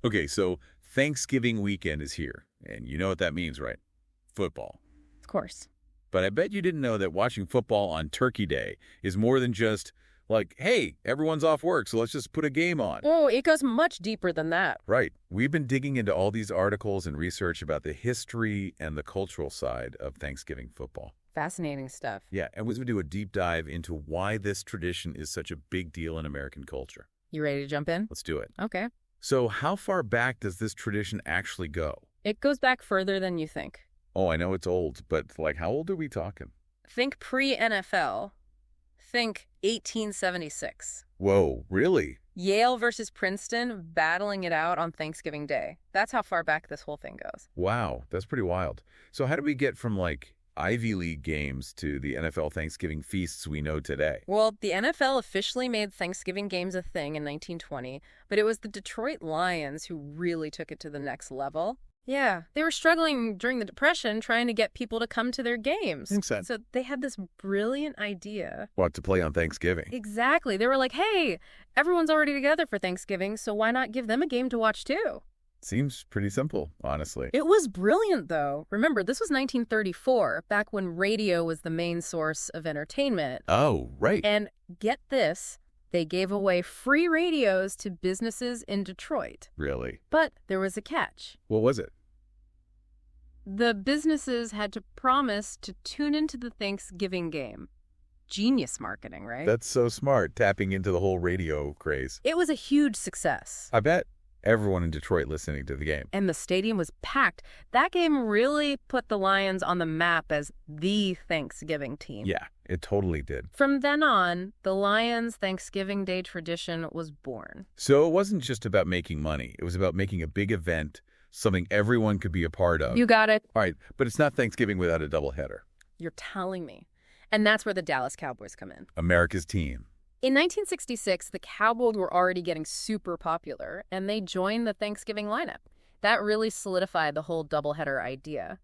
Okay, so Thanksgiving weekend is here, and you know what that means, right? Football. Of course. But I bet you didn't know that watching football on Turkey Day is more than just like, hey, everyone's off work, so let's just put a game on. Oh, it goes much deeper than that. Right. We've been digging into all these articles and research about the history and the cultural side of Thanksgiving football. Fascinating stuff. Yeah, and we're going to do a deep dive into why this tradition is such a big deal in American culture. You ready to jump in? Let's do it. Okay. So how far back does this tradition actually go? It goes back further than you think. Oh, I know it's old, but like how old are we talking? Think pre-NFL. Think 1876. Whoa, really? Yale versus Princeton battling it out on Thanksgiving Day. That's how far back this whole thing goes. Wow, that's pretty wild. So how do we get from like Ivy League games to the NFL Thanksgiving feasts we know today? Well, the NFL officially made Thanksgiving games a thing in 1920, but it was the Detroit Lions who really took it to the next level. Yeah, they were struggling during the Depression trying to get people to come to their games. Makes sense. So they had this brilliant idea. What, to play on Thanksgiving? Exactly. They were like, hey, everyone's already together for Thanksgiving, so why not give them a game to watch too? Seems pretty simple, honestly. It was brilliant, though. Remember, this was 1934, back when radio was the main source of entertainment. Oh, right. And get this, they gave away free radios to businesses in Detroit. Really? But there was a catch. What was it? The businesses had to promise to tune into the Thanksgiving game. Genius marketing, right? That's so smart, tapping into the whole radio craze. It was a huge success. I bet everyone in Detroit listening to the game. And the stadium was packed. That game really put the Lions on the map as the Thanksgiving team. Yeah, it totally did. From then on, the Lions' Thanksgiving Day tradition was born. So it wasn't just about making money. It was about making a big event, something everyone could be a part of. You got it. All right, but it's not Thanksgiving without a doubleheader. You're telling me. And that's where the Dallas Cowboys come in. America's team. In 1966, the Cowboys were already getting super popular, and they joined the Thanksgiving lineup. That really solidified the whole doubleheader idea.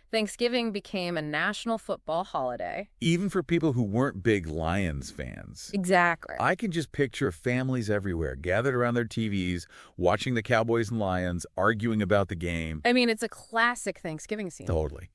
Thanksgiving became a national football holiday. Even for people who weren't big Lions fans. Exactly. I can just picture families everywhere gathered around their TVs, watching the Cowboys and Lions, arguing about the game. I mean, it's a classic Thanksgiving scene. Totally.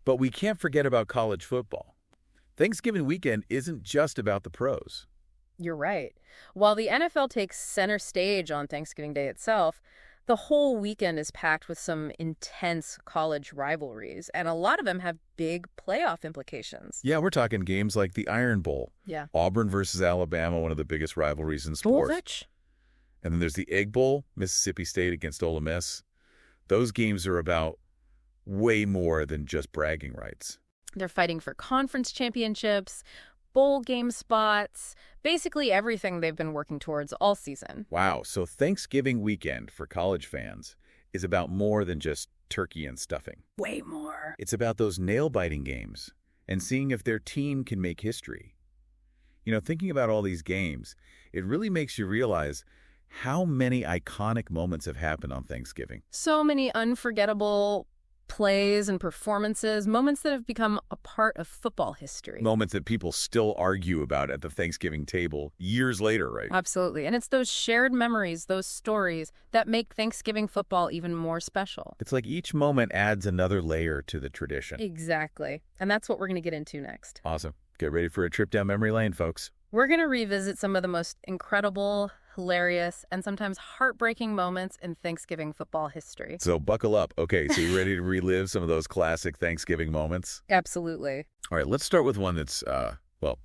But we can't forget about college football. Thanksgiving weekend isn't just about the pros. You're right. While the NFL takes center stage on Thanksgiving Day itself, the whole weekend is packed with some intense college rivalries, and a lot of them have big playoff implications. Yeah, we're talking games like the Iron Bowl. Yeah. Auburn versus Alabama, one of the biggest rivalries in sports. Rich. And then there's the Egg Bowl, Mississippi State against Ole Miss. Those games are about way more than just bragging rights. They're fighting for conference championships, bowl game spots, basically everything they've been working towards all season. Wow, so Thanksgiving weekend for college fans is about more than just turkey and stuffing. Way more. It's about those nail-biting games and seeing if their team can make history. You know, thinking about all these games, it really makes you realize how many iconic moments have happened on Thanksgiving. So many unforgettable plays and performances, moments that have become a part of football history. Moments that people still argue about at the Thanksgiving table years later, right? Absolutely. And it's those shared memories, those stories, that make Thanksgiving football even more special. It's like each moment adds another layer to the tradition. Exactly. And that's what we're going to get into next. Awesome. Get ready for a trip down memory lane, folks. We're going to revisit some of the most incredible, hilarious, and sometimes heartbreaking moments in Thanksgiving football history. So buckle up. Okay, so you ready to relive some of those classic Thanksgiving moments? Absolutely. All right, let's start with one that's, well,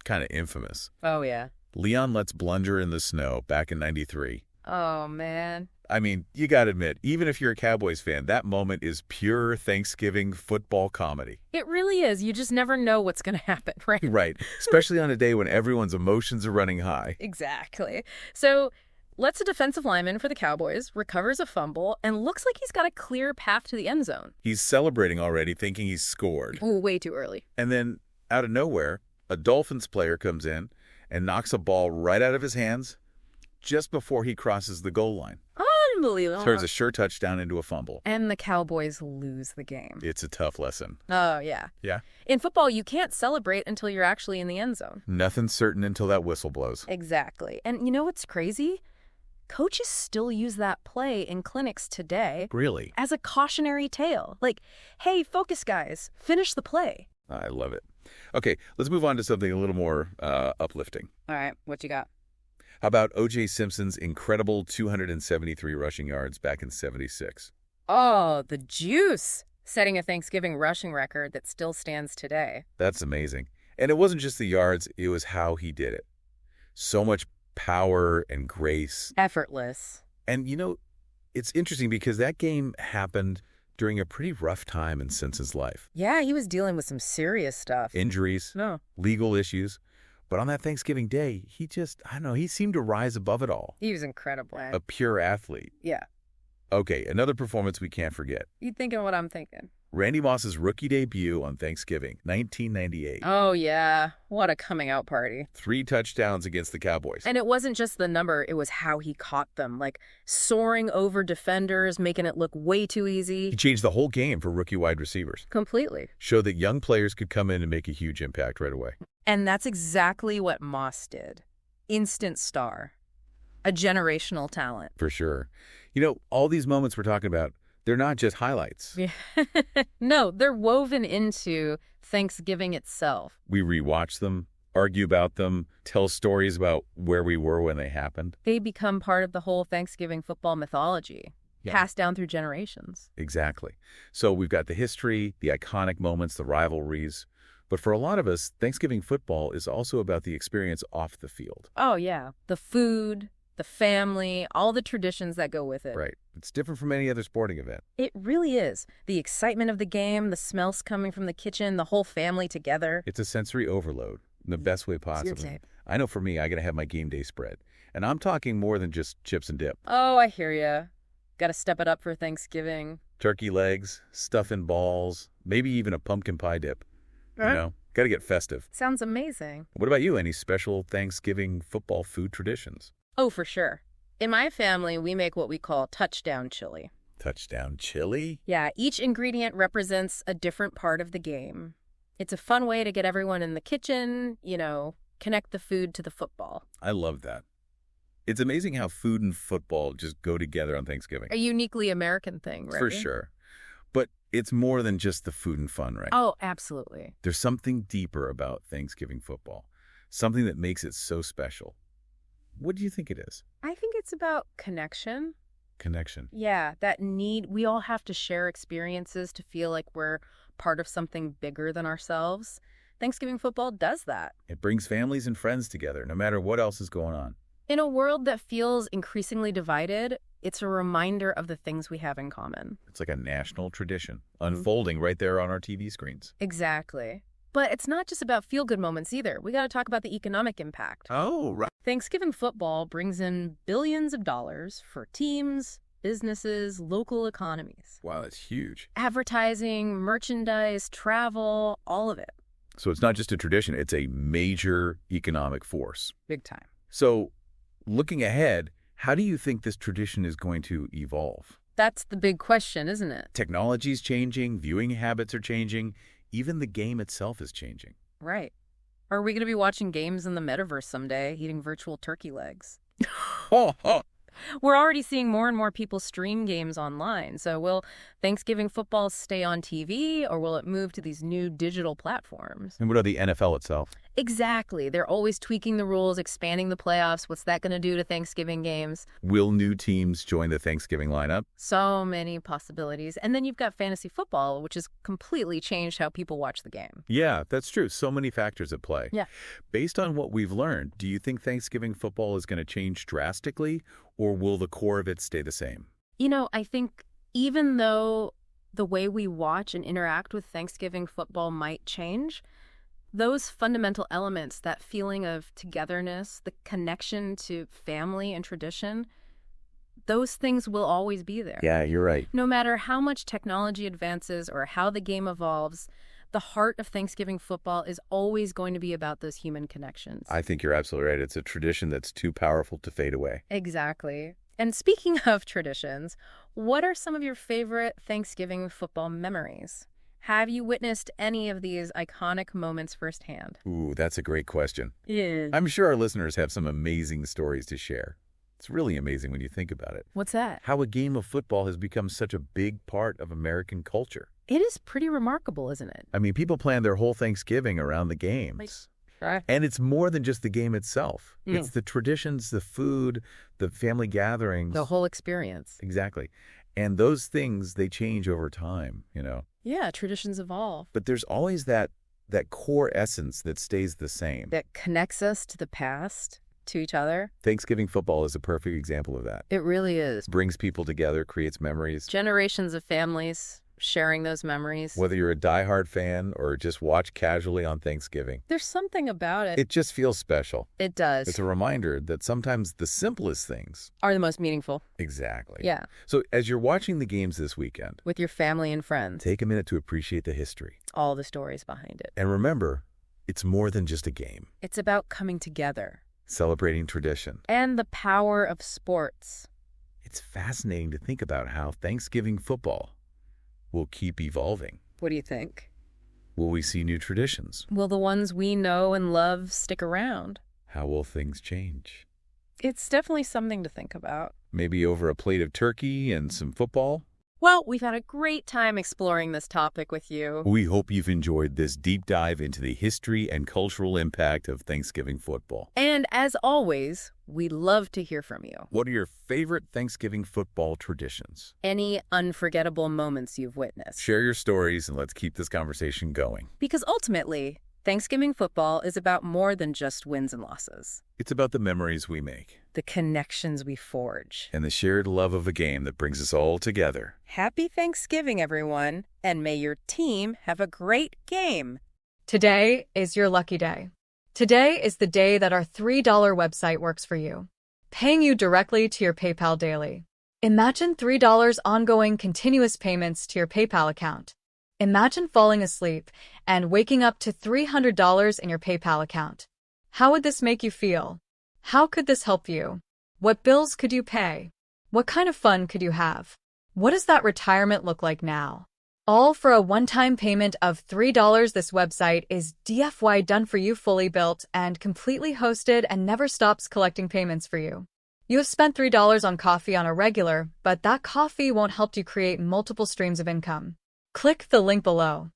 kind of infamous. Oh, yeah. Leon lets blunder in the snow back in '93. Oh, man. I mean, you got to admit, even if you're a Cowboys fan, that moment is pure Thanksgiving football comedy. It really is. You just never know what's going to happen, right? Right, especially on a day when everyone's emotions are running high. Exactly. So lets a defensive lineman for the Cowboys, recovers a fumble, and looks like he's got a clear path to the end zone. He's celebrating already, thinking he's scored. Oh, way too early. And then, out of nowhere, a Dolphins player comes in and knocks a ball right out of his hands just before he crosses the goal line. Unbelievable. Turns a sure touchdown into a fumble. And the Cowboys lose the game. It's a tough lesson. Oh, yeah. Yeah? In football, you can't celebrate until you're actually in the end zone. Nothing's certain until that whistle blows. Exactly. And you know what's crazy? coaches still use that play in clinics today Really? as a cautionary tale. Like, hey, focus guys, finish the play. I love it. Okay, let's move on to something a little more uplifting. All right, what you got? How about O.J. Simpson's incredible 273 rushing yards back in '76? Oh, the juice! Setting a Thanksgiving rushing record that still stands today. That's amazing. And it wasn't just the yards, it was how he did it. So much power and grace. Effortless. And, it's interesting because that game happened during a pretty rough time in Simpson's life. Yeah, he was dealing with some serious stuff. Injuries, No. legal issues. But on that Thanksgiving day, he he seemed to rise above it all. He was incredible. A pure athlete. Yeah. Okay, another performance we can't forget. You thinking what I'm thinking? Randy Moss's rookie debut on Thanksgiving, 1998. Oh, yeah. What a coming out party. 3 touchdowns against the Cowboys. And it wasn't just the number, it was how he caught them. Like, soaring over defenders, making it look way too easy. He changed the whole game for rookie wide receivers. Completely. Showed that young players could come in and make a huge impact right away. And that's exactly what Moss did. Instant star. A generational talent. For sure. All these moments we're talking about, they're not just highlights. Yeah. No, they're woven into Thanksgiving itself. We rewatch them, argue about them, tell stories about where we were when they happened. They become part of the whole Thanksgiving football mythology, passed down through generations. Exactly. So we've got the history, the iconic moments, the rivalries. But for a lot of us, Thanksgiving football is also about the experience off the field. Oh, yeah. The food, the family, all the traditions that go with it. Right. It's different from any other sporting event. It really is. The excitement of the game, the smells coming from the kitchen, the whole family together. It's a sensory overload in the best way possible. It's your tape. I know for me, I got to have my game day spread. And I'm talking more than just chips and dip. Oh, I hear ya. Got to step it up for Thanksgiving. Turkey legs, stuff in balls, maybe even a pumpkin pie dip. Got to get festive. Sounds amazing. What about you? Any special Thanksgiving football food traditions? Oh, for sure. In my family, we make what we call touchdown chili. Touchdown chili? Yeah, each ingredient represents a different part of the game. It's a fun way to get everyone in the kitchen, connect the food to the football. I love that. It's amazing how food and football just go together on Thanksgiving. A uniquely American thing, right? For sure. But it's more than just the food and fun, right? Oh, absolutely. There's something deeper about Thanksgiving football, something that makes it so special. What do you think it is? I think it's about connection. Connection. Yeah, that need. We all have to share experiences to feel like we're part of something bigger than ourselves. Thanksgiving football does that. It brings families and friends together, no matter what else is going on. In a world that feels increasingly divided, it's a reminder of the things we have in common. It's like a national tradition, unfolding right there on our TV screens. Exactly. But it's not just about feel-good moments either. We got to talk about the economic impact. Oh, right. Thanksgiving football brings in billions of dollars for teams, businesses, local economies. Wow, that's huge. Advertising, merchandise, travel, all of it. So it's not just a tradition, it's a major economic force. Big time. So looking ahead, how do you think this tradition is going to evolve? That's the big question, isn't it? Technology's changing, viewing habits are changing, even the game itself is changing. Right. Are we going to be watching games in the metaverse someday, eating virtual turkey legs? We're already seeing more and more people stream games online. So will Thanksgiving football stay on TV, or will it move to these new digital platforms? And what about the NFL itself? Exactly. They're always tweaking the rules, expanding the playoffs. What's that going to do to Thanksgiving games? Will new teams join the Thanksgiving lineup? So many possibilities. And then you've got fantasy football, which has completely changed how people watch the game. Yeah, that's true. So many factors at play. Yeah. Based on what we've learned, do you think Thanksgiving football is going to change drastically, or will the core of it stay the same? I think even though the way we watch and interact with Thanksgiving football might change, those fundamental elements, that feeling of togetherness, the connection to family and tradition, those things will always be there. Yeah, you're right. No matter how much technology advances or how the game evolves, the heart of Thanksgiving football is always going to be about those human connections. I think you're absolutely right. It's a tradition that's too powerful to fade away. Exactly. And speaking of traditions, what are some of your favorite Thanksgiving football memories? Have you witnessed any of these iconic moments firsthand? Ooh, that's a great question. Yeah. I'm sure our listeners have some amazing stories to share. It's really amazing when you think about it. What's that? How a game of football has become such a big part of American culture. It is pretty remarkable, isn't it? I mean, people plan their whole Thanksgiving around the games. Sure. And it's more than just the game itself. Mm. It's the traditions, the food, the family gatherings. The whole experience. Exactly. And those things, they change over time, Yeah, traditions evolve. But there's always that core essence that stays the same. That connects us to the past, to each other. Thanksgiving football is a perfect example of that. It really is. Brings people together, creates memories. Generations of families sharing those memories. Whether you're a diehard fan or just watch casually on Thanksgiving. There's something about it. It just feels special. It does. It's a reminder that sometimes the simplest things are the most meaningful. Exactly. Yeah. So as you're watching the games this weekend, with your family and friends, take a minute to appreciate the history. All the stories behind it. And remember, it's more than just a game. It's about coming together. Celebrating tradition. And the power of sports. It's fascinating to think about how Thanksgiving football will keep evolving. What do you think? Will we see new traditions? Will the ones we know and love stick around? How will things change? It's definitely something to think about. Maybe over a plate of turkey and some football? Well, we've had a great time exploring this topic with you. We hope you've enjoyed this deep dive into the history and cultural impact of Thanksgiving football. And as always, we love to hear from you. What are your favorite Thanksgiving football traditions? Any unforgettable moments you've witnessed? Share your stories and let's keep this conversation going. Because ultimately, Thanksgiving football is about more than just wins and losses. It's about the memories we make, the connections we forge, and the shared love of a game that brings us all together. Happy Thanksgiving, everyone, and may your team have a great game. Today is your lucky day. Today is the day that our $3 website works for you, paying you directly to your PayPal daily. Imagine $3 ongoing continuous payments to your PayPal account. Imagine falling asleep and waking up to $300 in your PayPal account. How would this make you feel? How could this help you? What bills could you pay? What kind of fun could you have? What does that retirement look like now? All for a one-time payment of $3. This website is DFY done for you, fully built and completely hosted, and never stops collecting payments for you. You have spent $3 on coffee on a regular, but that coffee won't help you create multiple streams of income. Click the link below.